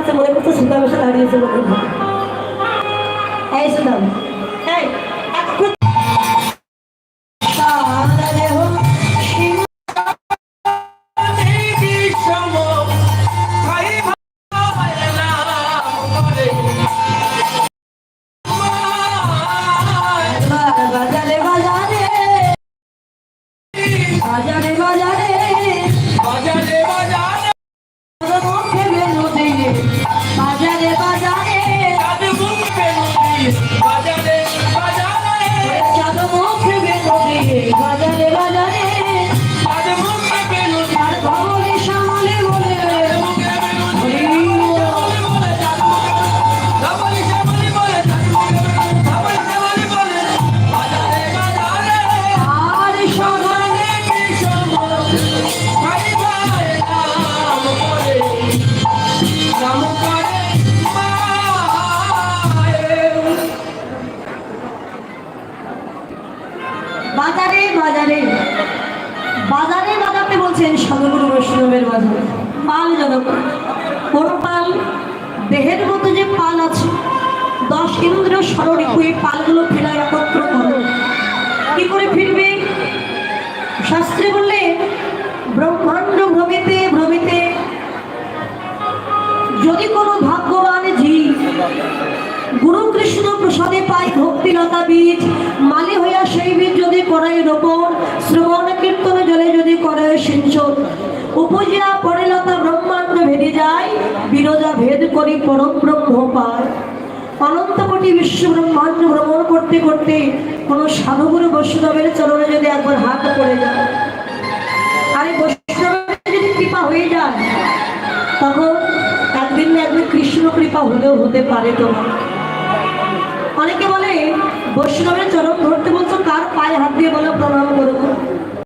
লাগছে, মনে করছে সুদাম এসে দাঁড়িয়েছে মনে হয়। এই সুদাম, এই বাজারে বাজারে বাজারে বাজাতে বলছেন সদগুরু বৈষ্ণবের বাজারে। পাল জনগণ, কোন পাল? দেহের মতো যে পাল আছে, 10 ইন্দ্র সররিপু, এই পালগুলো ফেলায় একত্র করো। কি করে ফিরবে? শাস্ত্রে বললে ব্রহ্মাণ্ড ভ্রমিতে ভ্রমিতে যদি কোনো ভাগ্যবান জীব গুরু কৃষ্ণ প্রসাদে পাই ভক্তিলতা বীজ, মালি হইয়া সেই বীজ যদি করায় রোপণ, শ্রবণ কীর্তনে জলে যদি করায় সিঞ্চন, উপজিয়া পরে লতা ব্রহ্মাণ্ড ভেদে যায়, বিরজা ভেদ করি পরম ব্রহ্ম পায়। অনন্ত কোটি বিশ্ব ব্রহ্মাণ্ড ভ্রমণ করতে করতে কোনো সাধুগুরু বৈষ্ণবের চরণে যদি একবার হাত পড়ে যায়, আর এই বৈষ্ণবের যদি কৃপা হয়ে যায়, তখন একদিন না একদিন কৃষ্ণ কৃপা হলেও হতে পারে। তোমার অনেকে বলে বৈষ্ণবের চরণ ধরতে বলছো, কার পায়ে হাত দিয়ে